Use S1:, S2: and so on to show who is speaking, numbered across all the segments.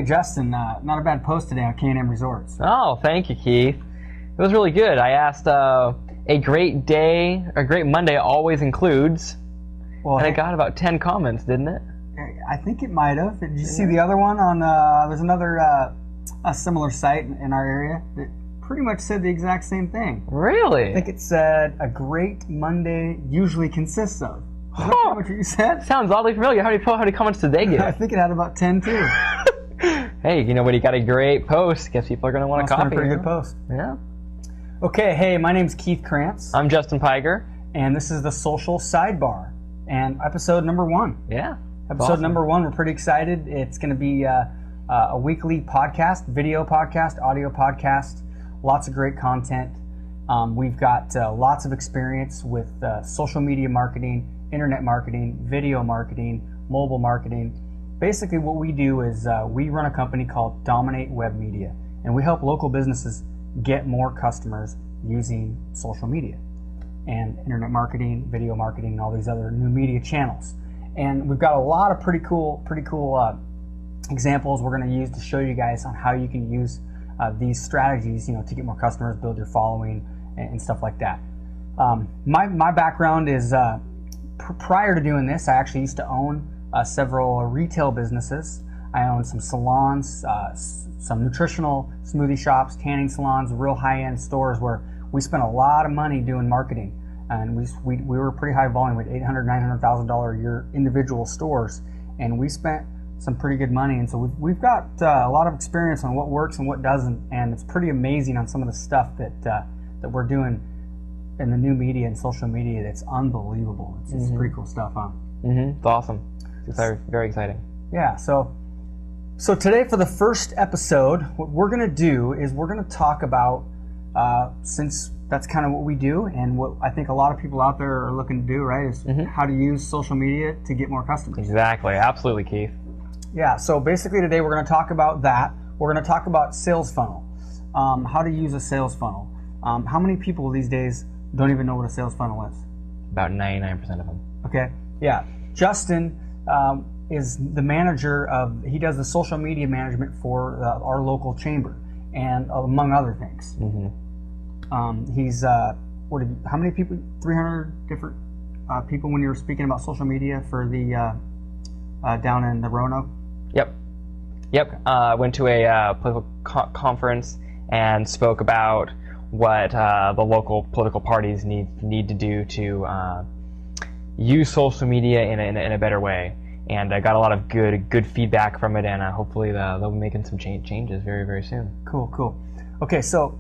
S1: Hey Justin, not a bad post today on K&M Resorts.
S2: Oh, thank you, Keith. It was really good. I asked, a great Monday always includes,
S1: Well,
S2: and it got about 10 comments, didn't it?
S1: I think it might have. Did you see the other one on? There's another a similar site in our area that pretty much said the exact same thing.
S2: Really?
S1: I think it said a great Monday usually consists of. Is that pretty much what you said?
S2: Sounds oddly familiar. How many comments did they get?
S1: I think it had about 10 too.
S2: Hey, when you got a great post, guess people are going to want to copy.
S1: That's been a pretty good post.
S2: Yeah.
S1: Okay, hey, my name's Keith Krantz.
S2: I'm Justin Piger.
S1: And this is the Social Sidebar. And episode number 1.
S2: Yeah.
S1: Episode number 1, we're pretty excited. It's going to be a weekly podcast, video podcast, audio podcast, lots of great content. We've got lots of experience with social media marketing, internet marketing, video marketing, mobile marketing. Basically what we do is we run a company called Dominate Web Media, and we help local businesses get more customers using social media and internet marketing, video marketing, and all these other new media channels. And we've got a lot of pretty cool examples we're going to use to show you guys on how you can use these strategies, to get more customers, build your following, and stuff like that. My background is prior to doing this, I actually used to own several retail businesses. I owned some salons, some nutritional smoothie shops, tanning salons, real high-end stores where we spent a lot of money doing marketing, and we were pretty high volume with $800,000, $900,000 a year individual stores, and we spent some pretty good money. And so we've got a lot of experience on what works and what doesn't, and it's pretty amazing on some of the stuff that we're doing in the new media and social media. That's unbelievable. It's pretty cool stuff, huh?
S2: It's awesome. It's very exciting.
S1: Yeah. So today for the first episode, what we're going to do is we're going to talk about, since that's kind of what we do and what I think a lot of people out there are looking to do, right, is how to use social media to get more customers.
S2: Exactly. Absolutely, Keith.
S1: Yeah. So basically today we're going to talk about that. We're going to talk about sales funnel, how to use a sales funnel. How many people these days don't even know what a sales funnel is?
S2: About 99% of them.
S1: Okay. Yeah. Justin is the manager he does the social media management for our local chamber, and among other things. He's how many people? 300 different people when you were speaking about social media for the down in the Roanoke.
S2: Yep. Went to a political conference and spoke about what the local political parties need to do to use social media in a better way. And I got a lot of good feedback from it, and hopefully they'll be making some changes very, very soon.
S1: Cool. Okay, so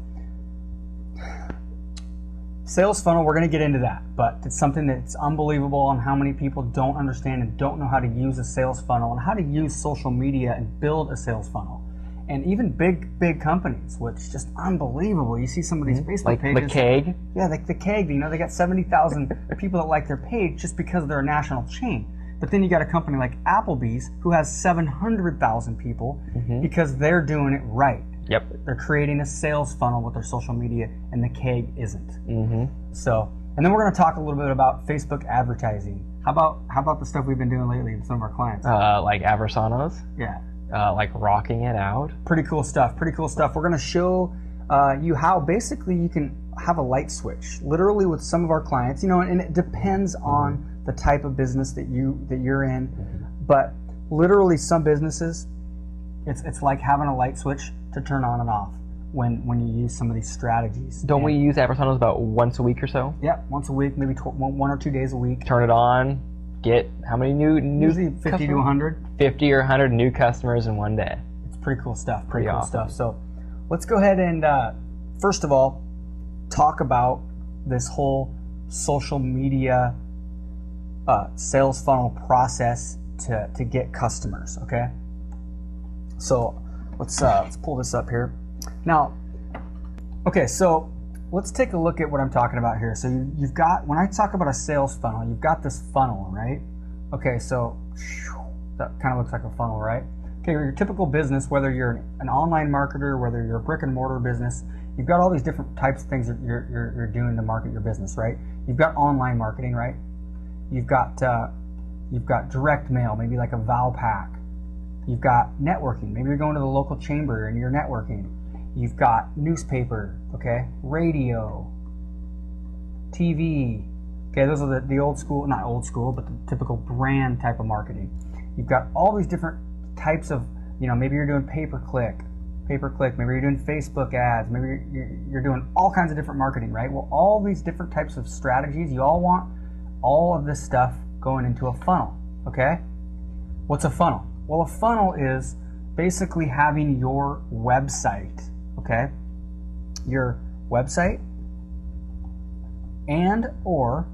S1: sales funnel, we're going to get into that, but it's something that's unbelievable on how many people don't understand and don't know how to use a sales funnel and how to use social media and build a sales funnel. And even big companies, which is just unbelievable. You see some of these Facebook pages.
S2: Like the Keg?
S1: Yeah, like the Keg. They got 70,000 people that like their page just because they're a national chain. But then you got a company like Applebee's who has 700,000 people because they're doing it right.
S2: Yep.
S1: They're creating a sales funnel with their social media, and the Keg isn't. So, and then we're going to talk a little bit about Facebook advertising. How about the stuff we've been doing lately with some of our clients?
S2: Like Aversanos?
S1: Yeah.
S2: Like rocking it out.
S1: Pretty cool stuff. We're going to show you how basically you can have a light switch, literally with some of our clients. And it depends on the type of business that you're in, but literally some businesses, it's like having a light switch to turn on and off when you use some of these strategies.
S2: Don't we use Aversanos about once a week or so?
S1: Yeah, once a week, maybe 1 or 2 days a week.
S2: Turn it on. Get how many new
S1: usually 50
S2: customers?
S1: to 100.
S2: 50 or 100 new customers in one day.
S1: It's pretty cool stuff. Pretty cool
S2: awesome
S1: stuff. So let's go ahead and first of all talk about this whole social media sales funnel process to get customers. Okay. So let's pull this up here. Now, okay, so let's take a look at what I'm talking about here. So you've got, when I talk about a sales funnel, you've got this funnel, right? Okay, so that kind of looks like a funnel, right? Okay, your typical business, whether you're an online marketer, whether you're a brick and mortar business, you've got all these different types of things that you're doing to market your business, right? You've got online marketing, right? You've got direct mail, maybe like a Valpak. You've got networking. Maybe you're going to the local chamber and you're networking. You've got newspaper, okay, radio, TV. Okay, those are the old school, not old school, but the typical brand type of marketing. You've got all these different types of, maybe you're doing pay-per-click, maybe you're doing Facebook ads, maybe you're doing all kinds of different marketing, right? Well, all these different types of strategies, you all want all of this stuff going into a funnel, okay? What's a funnel? Well, a funnel is basically having your website, okay? Your website and or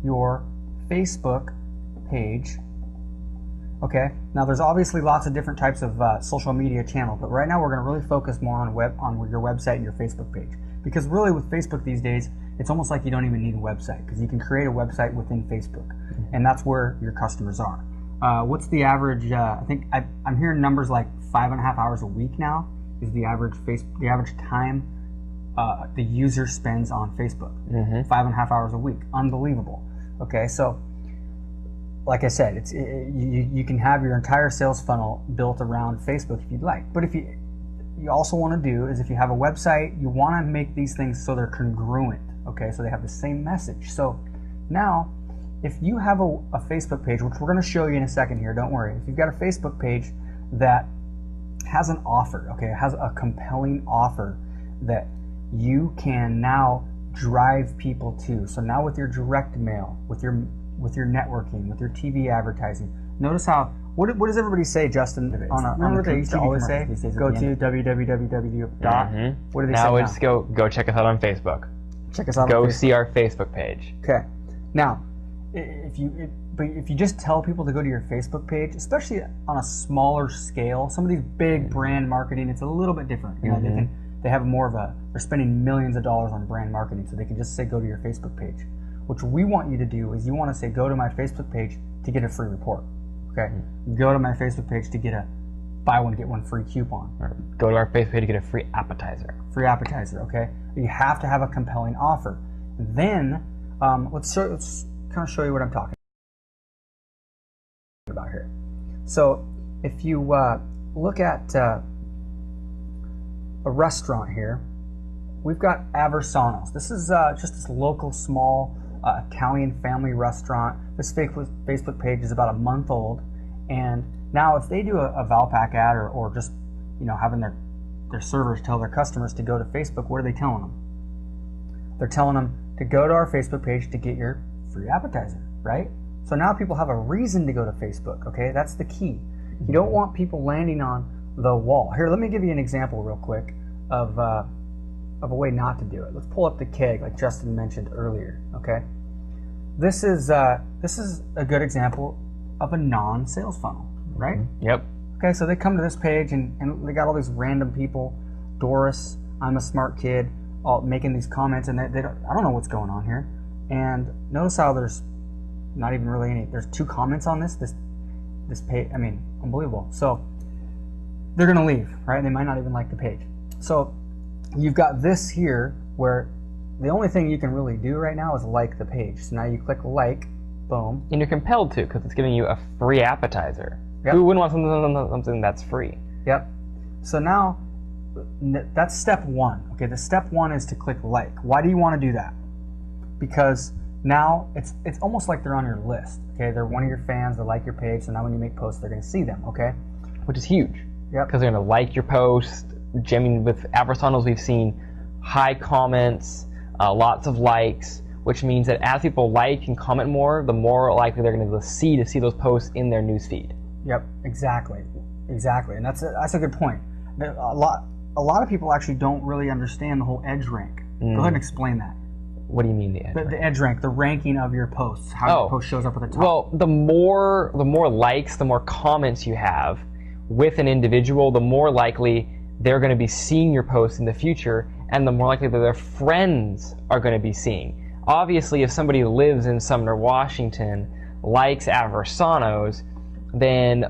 S1: your Facebook page. Okay, now there's obviously lots of different types of social media channels, but right now we're going to really focus more on your website and your Facebook page. Because really with Facebook these days, it's almost like you don't even need a website, because you can create a website within Facebook, and that's where your customers are. What's the average? I think I'm hearing numbers like 5.5 hours a week now is the average time the user spends on Facebook. 5.5 hours a week, unbelievable. Okay, so like I said, you can have your entire sales funnel built around Facebook if you'd like. But if you also want to do is if you have a website, you want to make these things so they're congruent. Okay, so they have the same message. So now, if you have a Facebook page, which we're going to show you in a second here, don't worry. If you've got a Facebook page that has an offer, okay, it has a compelling offer that you can now drive people to. So now with your direct mail, with your networking, with your TV advertising, notice how, what does everybody say, Justin? Remember what they used to always say? Go to www. What do they say now?
S2: Now it's go check us out on Facebook.
S1: Check us out
S2: Go
S1: on Facebook.
S2: see our Facebook page.
S1: Okay. Now, if you just tell people to go to your Facebook page, especially on a smaller scale, some of these big brand marketing, it's a little bit different. They have more of they're spending millions of dollars on brand marketing, so they can just say go to your Facebook page. What we want you to do is you want to say go to my Facebook page to get a free report. Okay, go to my Facebook page to get a buy one get one free coupon.
S2: Or go to our Facebook page to get a free appetizer.
S1: Free appetizer. Okay, you have to have a compelling offer. Then let's kind of show you what I'm talking about here. So if you look at a restaurant here, we've got Aversanos. This is just this local small Italian family restaurant. This Facebook page is about a month old, and now if they do a Valpak ad or just having their servers tell their customers to go to Facebook, what are they telling them? They're telling them to go to our Facebook page to get your free appetizer, right? So now people have a reason to go to Facebook, okay? That's the key. You don't want people landing on the wall. Here, let me give you an example real quick of a way not to do it. Let's pull up the keg like Justin mentioned earlier, okay? This is a good example of a non-sales funnel, right?
S2: Yep.
S1: Okay, so they come to this page and they got all these random people, Doris, I'm a smart kid, all making these comments, and I don't know what's going on here. And notice how there's not even really any, there's 2 comments on this page. I mean, unbelievable. So they're gonna leave, right? They might not even like the page. So you've got this here where the only thing you can really do right now is like the page. So now you click like, boom.
S2: And you're compelled to, because it's giving you a free appetizer.
S1: Yep.
S2: Who wouldn't want something that's free?
S1: Yep. So now, that's step 1. Okay, the step 1 is to click like. Why do you want to do that? Because now it's almost like they're on your list. Okay, they're one of your fans, they like your page, so now when you make posts, they're going to see them, okay?
S2: Which is huge.
S1: Yep.
S2: Because they're going to like your post. I mean, with Aversanos, we've seen high comments, lots of likes, which means that as people like and comment more, the more likely they're going to see those posts in their newsfeed.
S1: Yep, exactly, and that's a good point. A lot of people actually don't really understand the whole edge rank. Go ahead and explain that.
S2: What do you mean the edge rank?
S1: The edge rank, the ranking of your posts, how your post shows up at the top.
S2: Well, the more likes, the more comments you have with an individual, the more likely they're going to be seeing your posts in the future, and the more likely that their friends are going to be seeing. Obviously, if somebody lives in Sumner, Washington, likes Aversanos, then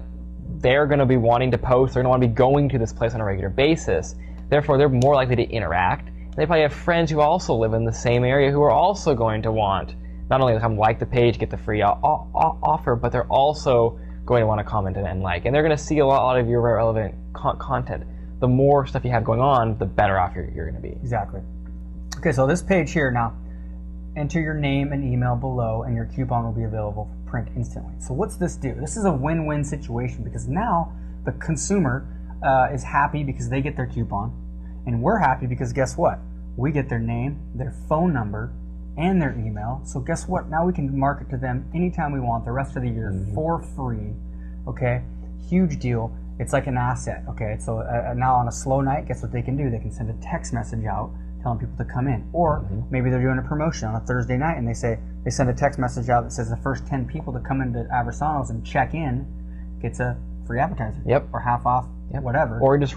S2: they're going to be wanting to post, they're going to want to be going to this place on a regular basis. Therefore, they're more likely to interact. They probably have friends who also live in the same area who are also going to want not only to come like the page, get the free offer, but they're also going to want to comment and like. And they're going to see a lot of your relevant content. The more stuff you have going on, the better off you're going to be.
S1: Exactly. Okay, so this page here now, enter your name and email below, and your coupon will be available for print instantly. So what's this do? This is a win-win situation, because now the consumer is happy because they get their coupon, and we're happy because guess what? We get their name, their phone number, and their email. So guess what? Now we can market to them anytime we want the rest of the year for free. Okay, huge deal. It's like an asset. Okay, so now on a slow night, guess what they can do? They can send a text message out telling people to come in. Or maybe they're doing a promotion on a Thursday night, and they send a text message out that says the first 10 people to come into Aversano's and check in gets a free appetizer.
S2: Yep.
S1: Or half off, whatever.
S2: Or just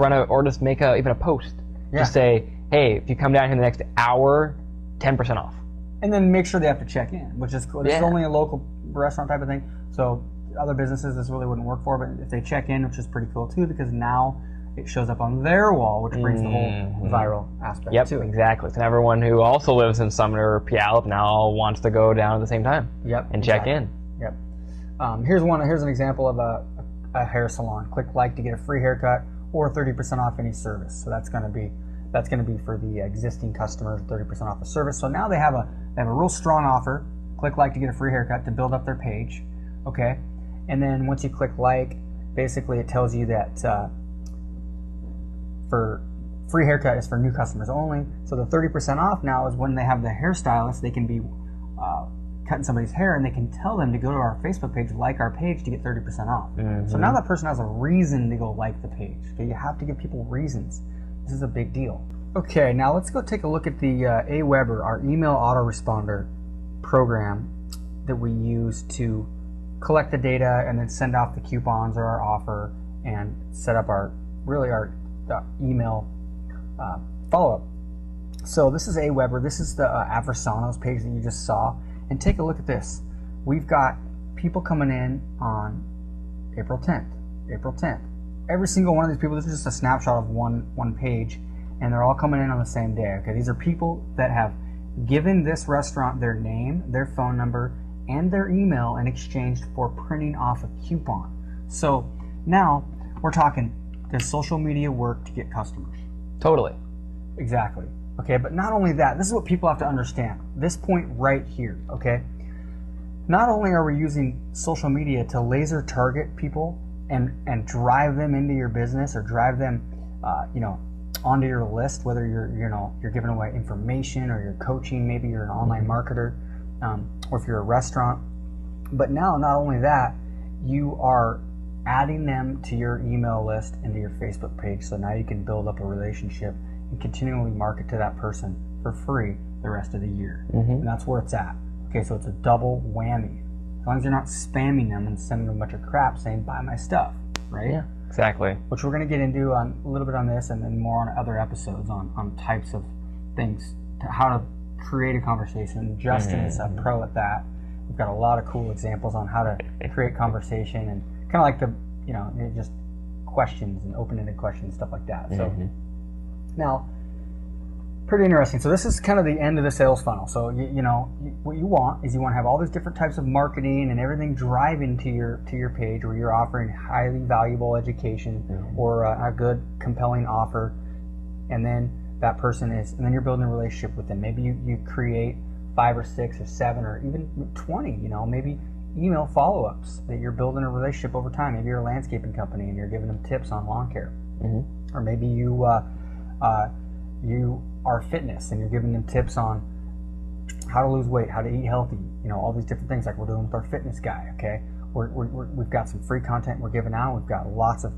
S2: make even a post.
S1: Yeah.
S2: Just say, hey, if you come down here in the next hour, 10% off.
S1: And then make sure they have to check in, which is cool. This is only a local restaurant type of thing. So other businesses this really wouldn't work for, but if they check in, which is pretty cool too, because now it shows up on their wall, which brings the whole viral aspect to it.
S2: Exactly. So everyone who also lives in Sumner or Puyallup now wants to go down at the same time. And check in.
S1: Yep. Here's an example of a hair salon. Click like to get a free haircut or 30% off any service. So that's going to be for the existing customers, 30% off the service. So now they have a real strong offer. Click like to get a free haircut to build up their page. Okay. And then once you click like, basically it tells you that for free haircut is for new customers only. So the 30% off now is when they have the hairstylist, they can be cutting somebody's hair, and they can tell them to go to our Facebook page, like our page, to get 30% off. So now that person has a reason to go like the page. Okay, you have to give people reasons. This is a big deal. Okay, now let's go take a look at the Aweber, our email autoresponder program that we use to collect the data and then send off the coupons or our offer and set up our email follow-up. So this is Aweber. This is the Aversano's page that you just saw. And take a look at this. We've got people coming in on April 10th. Every single one of these people, this is just a snapshot of one page, and they're all coming in on the same day. Okay, these are people that have given this restaurant their name, their phone number, and their email in exchange for printing off a coupon. So now we're talking, does social media work to get customers?
S2: Totally.
S1: Exactly. Okay, but not only that, this is what people have to understand. This point right here, okay? Not only are we using social media to laser target people and drive them into your business or drive them, onto your list, whether you're giving away information or you're coaching, maybe you're an online marketer, or if you're a restaurant. But now, not only that, you are adding them to your email list and to your Facebook page. So now you can build up a relationship and continually market to that person for free the rest of the year. And that's where it's at. Okay, so it's a double whammy. As long as you're not spamming them and sending them a bunch of crap saying, buy my stuff, right?
S2: Yeah, exactly.
S1: Which we're going to get into a little bit on this and then more on other episodes on types of things, how to create a conversation. Justin is a pro at that. We've got a lot of cool examples on how to create conversation and kind of like just questions and open-ended questions, stuff like that. So now, pretty interesting. So this is kind of the end of the sales funnel. So what you want is you want to have all these different types of marketing and everything driving to your page where you're offering highly valuable education or a good, compelling offer, and then that person and then you're building a relationship with them. Maybe you create 5 or 6 or 7 or even 20. Maybe email follow-ups that you're building a relationship over time. Maybe you're a landscaping company and you're giving them tips on lawn care, or maybe you are fitness and you're giving them tips on how to lose weight, how to eat healthy, all these different things like we're doing with our fitness guy. Okay, we've got some free content we're giving out. We've got lots of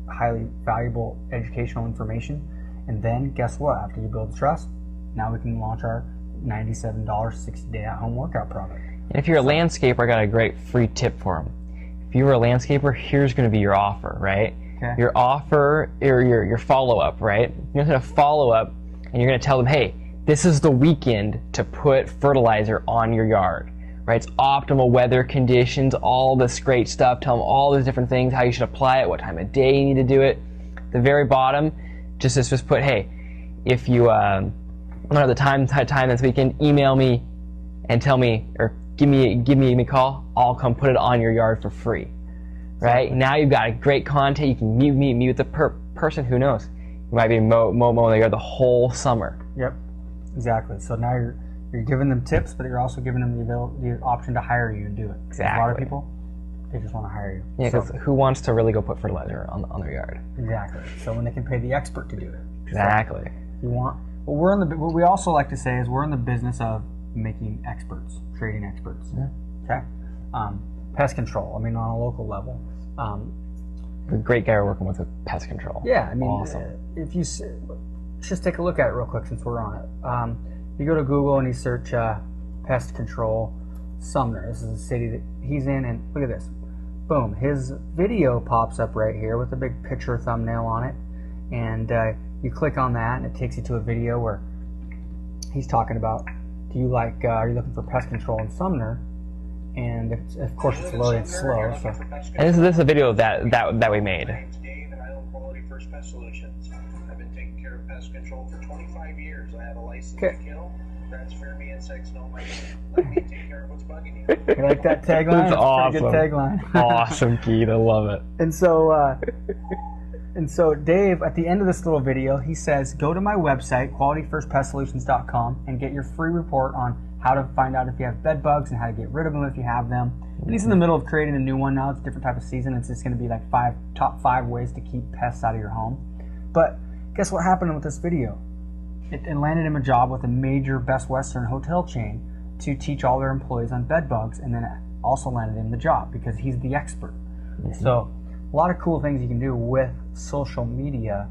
S1: highly valuable educational information, and then guess what? After you build trust, now we can launch our $97 60-day at-home workout product.
S2: And if you're a landscaper, I got a great free tip for them. If you were a landscaper, here's going to be your offer, right?
S1: Okay.
S2: Your offer or your follow-up, right? You're going to follow up and you're going to tell them, hey, this is the weekend to put fertilizer on your yard, right? It's optimal weather conditions, all this great stuff. Tell them all these different things, how you should apply it, what time of day you need to do it. At the very bottom, just put, hey, if you don't have the time this weekend, email me and tell me, or give me a call. I'll come put it on your yard for free, right? Now you've got great content. You can meet with the person. Who knows? You might be mowing there the whole summer.
S1: Yep, exactly. So now you're giving them tips, but you're also giving them the option to hire you and do it.
S2: Exactly.
S1: A lot of people, they just want to hire you.
S2: Yeah, because who wants to really go put fertilizer on their yard?
S1: Exactly. So when they can pay the expert to do it.
S2: Exactly.
S1: So you want. Well, what we also like to say is we're in the business of making experts, creating experts.
S2: Yeah.
S1: Okay. Pest control. I mean, on a local level.
S2: The great guy we're working with pest control.
S1: Yeah, I mean,
S2: awesome.
S1: If you just take a look at it real quick since we're on it. You go to Google and you search pest control Sumner. This is the city that he's in, and look at this. Boom, his video pops up right here with a big picture thumbnail on it, and you click on that, and it takes you to a video where he's talking about, are you looking for pest control in Sumner? And of course it's loaded slow. So.
S2: And this is a video that we made.
S3: My name's Dave, and I own Quality First Pest Solutions. I've been taking care of pest control for 25 years. I have a license to kill. Rats, fear me, insects know my name. Let me take care of what's bugging you.
S1: You like that tagline?
S2: That's awesome.
S1: Pretty good tagline.
S2: Awesome, Keith. I love it.
S1: And so Dave, at the end of this little video, he says, go to my website, qualityfirstpestsolutions.com, and get your free report on how to find out if you have bed bugs and how to get rid of them if you have them. And he's in the middle of creating a new one now. It's a different type of season. It's just going to be like top five ways to keep pests out of your home. But guess what happened with this video? It landed him a job with a major Best Western hotel chain to teach all their employees on bed bugs, and then it also landed him the job because he's the expert. Mm-hmm. So a lot of cool things you can do with social media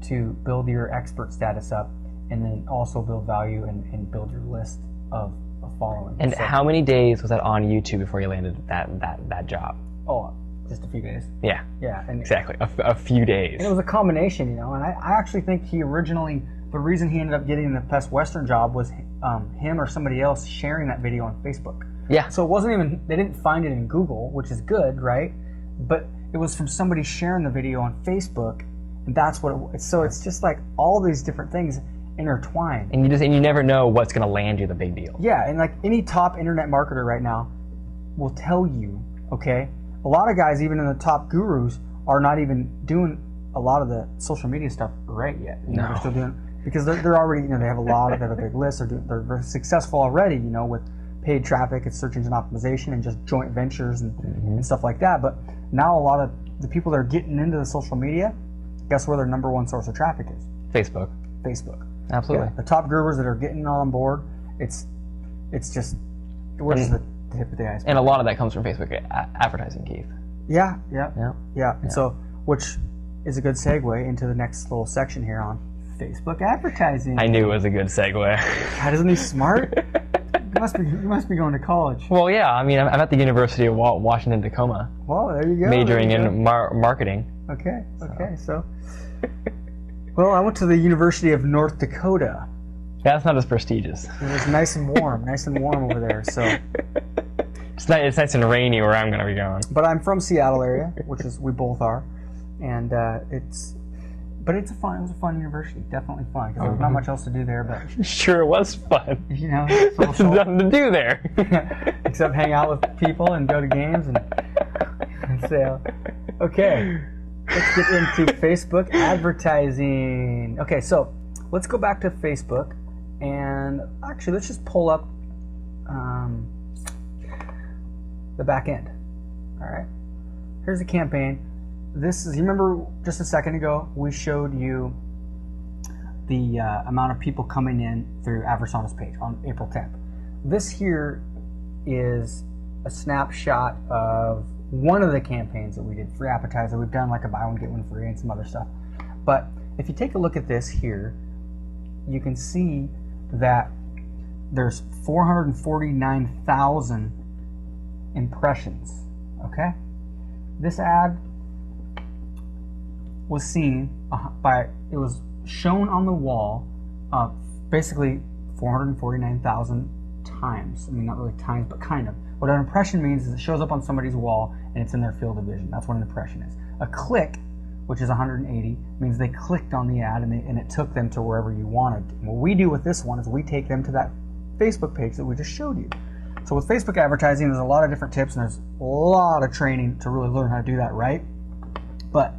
S1: to build your expert status up, and then also build value and build your list of following.
S2: And so, how many days was that on YouTube before you landed that job?
S1: Oh, just a few days.
S2: Yeah.
S1: Yeah. And
S2: exactly. A few days.
S1: And it was a combination, and I actually think he originally, the reason he ended up getting the Best Western job was him or somebody else sharing that video on Facebook.
S2: Yeah.
S1: So it wasn't even, they didn't find it in Google, which is good, right? But it was from somebody sharing the video on Facebook, and that's what so it's just like all these different things intertwined.
S2: And you never know what's going to land you the big deal.
S1: Yeah, and like any top internet marketer right now will tell you, okay, a lot of guys, even in the top gurus, are not even doing a lot of the social media stuff right yet.
S2: No.
S1: They're still doing, because they're already, they have they have a big list, they're very successful already, with paid traffic and search engine optimization and just joint ventures and stuff like that. But now a lot of the people that are getting into the social media, guess where their number one source of traffic is?
S2: Facebook. Absolutely.
S1: Yeah, the top gurus that are getting on board, it's just, we're just the tip of the iceberg.
S2: And a lot of that comes from Facebook advertising, Keith.
S1: Yeah.
S2: Yeah.
S1: And so, which is a good segue into the next little section here on Facebook advertising.
S2: I knew it was a good segue.
S1: God, isn't he smart? You must be going to college.
S2: Well, yeah. I mean, I'm at the University of Washington Tacoma.
S1: Well, there you go.
S2: Majoring in marketing.
S1: Okay. So. Well, I went to the University of North Dakota.
S2: That's not as prestigious.
S1: It was nice and warm over there. So.
S2: It's nice and rainy where I'm going to be going.
S1: But I'm from Seattle area, which is we both are, and it was a fun university, definitely fun because there's not much else to do there, but
S2: sure it was fun.
S1: There's
S2: nothing to do there
S1: except hang out with people and go to games and say, okay, let's get into Facebook advertising. Okay, so let's go back to Facebook, and actually let's just pull up the back end. All right, here's the campaign. This is, you remember just a second ago we showed you the amount of people coming in through AdverSonda's page on April 10th. This here is a snapshot of one of the campaigns that we did, free appetizer. We've done like a buy one get one free and some other stuff. But if you take a look at this here, you can see that there's 449,000 impressions. Okay, this ad was seen it was shown on the wall basically 449,000 times. I mean, not really times, but kind of. What an impression means is it shows up on somebody's wall and it's in their field of vision. That's what an impression is. A click, which is 180, means they clicked on the ad and it took them to wherever you wanted. And what we do with this one is we take them to that Facebook page that we just showed you. So with Facebook advertising, there's a lot of different tips, and there's a lot of training to really learn how to do that right. But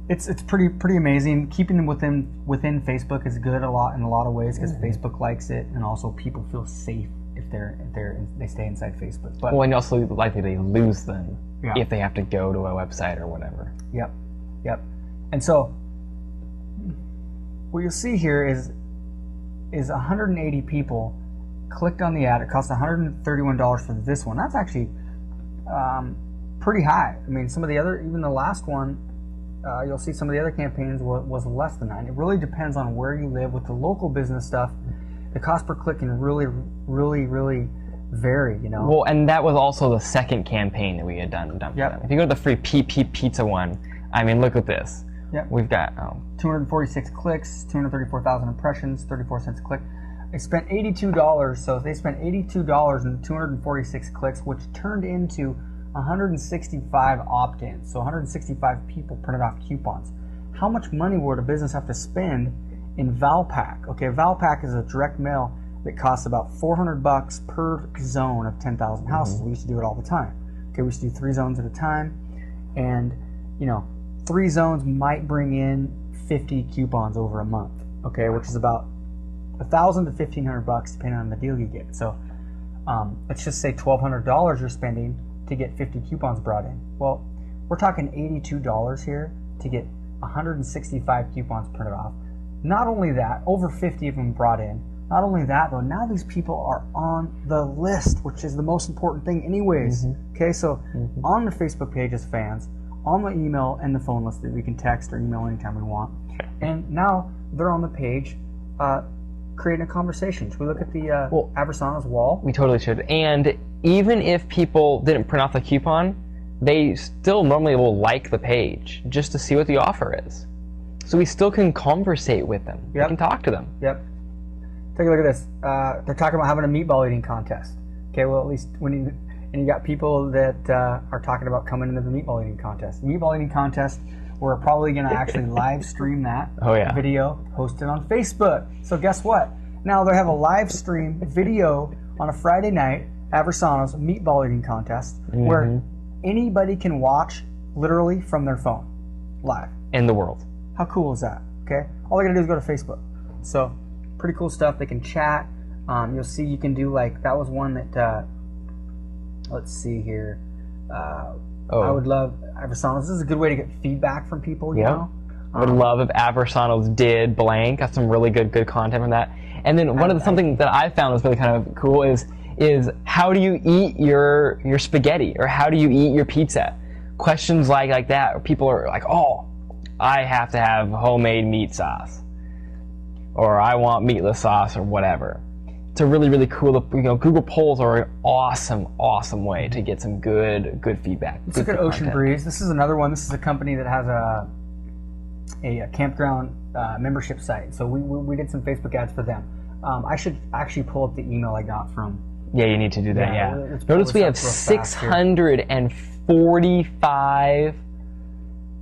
S1: it's pretty amazing. Keeping them within Facebook is good in a lot of ways, because Facebook likes it, and also people feel safe if they stay inside Facebook. But
S2: and also likely they lose them
S1: Yeah.
S2: if they have to go to a website or whatever.
S1: Yep. And so what you'll see here is 180 people clicked on the ad. It cost $131 for this one. That's actually pretty high. I mean, some of the other, even the last one, you'll see some of the other campaigns was less than that. It really depends on where you live. With the local business stuff, the cost per click can really vary,
S2: Well, and that was also the second campaign that we had done for
S1: Yep.
S2: them. If you go to the free PP Pizza one, I mean, look at this.
S1: Yep.
S2: We've got
S1: 246 clicks, 234,000 impressions, 34 cents a click. They spent $82, so they spent $82 and 246 clicks, which turned into 165 opt-ins. So 165 people printed off coupons. How much money would a business have to spend in Valpak? Okay, Valpak is a direct mail that costs about $400 per zone of 10,000 houses. We used to do it all the time. Okay, we used to do 3 zones at a time, and 3 zones might bring in 50 coupons over a month. Okay, which is about $1,000 to $1,500 depending on the deal you get. So let's just say $1,200 you're spending to get 50 coupons brought in. Well, we're talking $82 here to get 165 coupons printed off. Not only that, over 50 of them brought in. Not only that, though, now these people are on the list, which is the most important thing anyways. Okay, so on the Facebook page as fans, on the email and the phone list that we can text or email anytime we want. And now they're on the page creating a conversation. Should we look at the Aversano's wall?
S2: We totally should. And even if people didn't print off the coupon, they still normally will like the page just to see what the offer is. So we still can conversate with them.
S1: Yep.
S2: We can talk to them.
S1: Yep. Take a look at this. They're talking about having a meatball eating contest. Okay, well, at least you got people that are talking about coming into the meatball eating contest. Meatball eating contest, we're probably going to actually live stream that video, post it on Facebook. So guess what? Now they have a live stream video on a Friday night, Aversano's meatball eating contest, where anybody can watch literally from their phone, live.
S2: In the world.
S1: How cool is that? Okay, all they gotta do is go to Facebook. So pretty cool stuff. They can chat. You'll see you can do that was one that. Let's see here. I would love Aversano's. This is a good way to get feedback from people. You know.
S2: I would love if Aversano's did blank. Got some really good content from that. And then something that I found was really kind of cool is how do you eat your spaghetti, or how do you eat your pizza? Questions like that. Where people are like, oh, I have to have homemade meat sauce, or I want meatless sauce, or whatever. It's a really cool. Google Polls are an awesome way to get some good feedback.
S1: Let's look at Ocean Breeze. This is another one. This is a company that has a campground membership site. So we did some Facebook ads for them. I should actually pull up the email I got from.
S2: Yeah, you need to do that. Yeah. Notice we have 645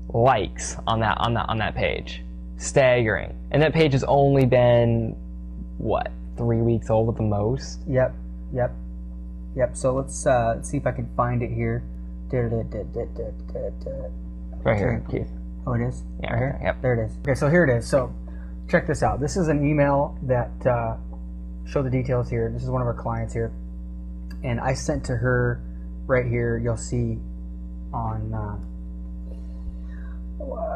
S2: likes on that page. Staggering. And that page has only been 3 weeks old at the most.
S1: Yep. So let's see if I can find it here.
S2: Right here, Keith.
S1: Oh, it is?
S2: Yeah,
S1: right here?
S2: Yep.
S1: There it is. Okay, so here it is. So check this out. This is an email that show the details here. This is one of our clients here. And I sent to her right here. You'll see on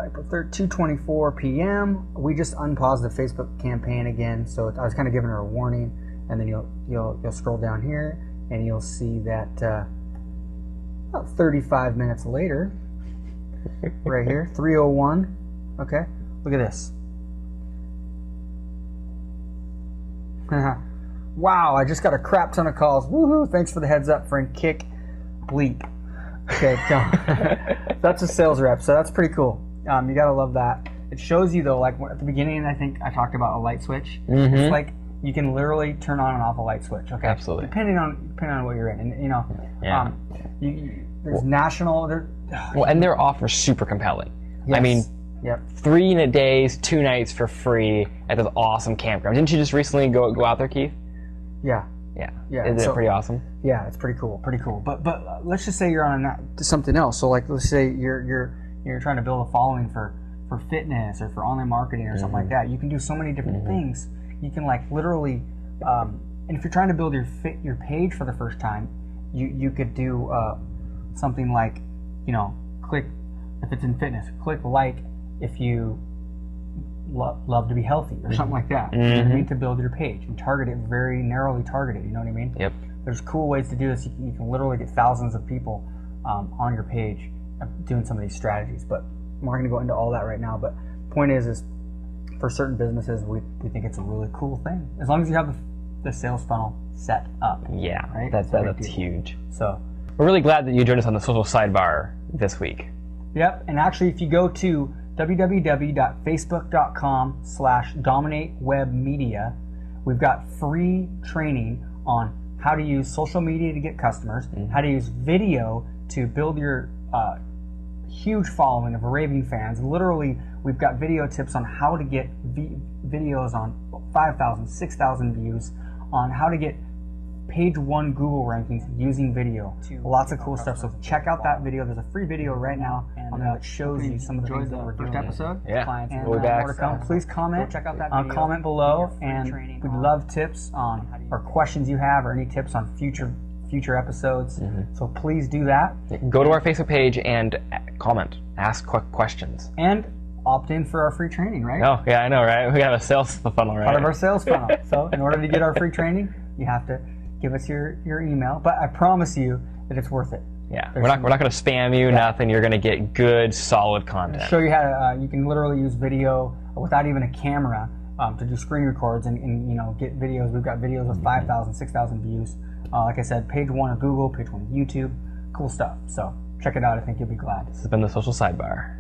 S1: April 3rd, 2:24 p.m. We just unpaused the Facebook campaign again. So I was kind of giving her a warning. And then you'll scroll down here and you'll see that about 35 minutes later, right here, 3:01. Okay, look at this. Wow, I just got a crap ton of calls. Woohoo! Thanks for the heads up, friend. Kick bleep. Okay, that's a sales rep, so that's pretty cool. You gotta love that. It shows you though, at the beginning, I think I talked about a light switch. It's like you can literally turn on and off a light switch. Okay,
S2: absolutely.
S1: Depending on what you're in, and there's national.
S2: And their offer's super compelling.
S1: Yes.
S2: I mean,
S1: Yep.
S2: 3 days, 2 nights for free at this awesome campground. Didn't you just recently go out there, Keith?
S1: Yeah.
S2: Yeah.
S1: Yeah,
S2: Isn't
S1: so-
S2: it pretty awesome?
S1: Yeah, it's pretty cool. Pretty cool. But let's just say you're on something else. So like, let's say you're trying to build a following for fitness or for online marketing or something like that. You can do so many different things. You can like literally, and if you're trying to build your page for the first time, you could do something like, click if it's in fitness, click like if you love to be healthy or something like that. You know what I mean? To build your page and target it, very narrowly targeted. You know what I mean?
S2: Yep.
S1: There's cool ways to do this. You can literally get thousands of people on your page doing some of these strategies. But I'm not going to go into all that right now. But point is for certain businesses, we think it's a really cool thing. As long as you have the sales funnel set up.
S2: Yeah,
S1: Right?
S2: that's
S1: It's a big deal.
S2: huge.
S1: So,
S2: We're really glad that you joined us on the social sidebar this week.
S1: yep. And actually, if you go to www.facebook.com/dominatewebmedia, we've got free training on how to use social media to get customers, how to use video to build your huge following of raving fans. Literally, we've got video tips on how to get videos on 5,000, 6,000 views, on how to get page 1 Google rankings using video. Lots of cool stuff. So check out that video. There's a free video right now that shows you some of the things that we're doing.
S4: episode.
S2: Yeah.
S1: Clients and
S2: We'll be back.
S1: more to come. Please comment.
S4: Go check out that video.
S1: Comment below,
S4: Free
S1: and
S4: training
S1: we'd
S4: on
S1: love tips on or questions you have or any tips on future episodes. So please do that
S2: Go to our Facebook page and comment. Ask questions.
S1: and opt in for our free training. Right?
S2: Oh, yeah, I know, right? We have a sales funnel, right?
S1: Part of our sales funnel. So in order to get our free training, you have to give us your email. But I promise you that it's worth it.
S2: Yeah, we're not going to spam you, nothing. You're going to get good, solid content.
S1: Show you how to, you can literally use video without even a camera to do screen records and get videos. We've got videos with 5,000, 6,000 views. Like I said, page 1 of Google, page 1 of YouTube. Cool stuff. So check it out. I think you'll be glad.
S2: This has been the Social Sidebar.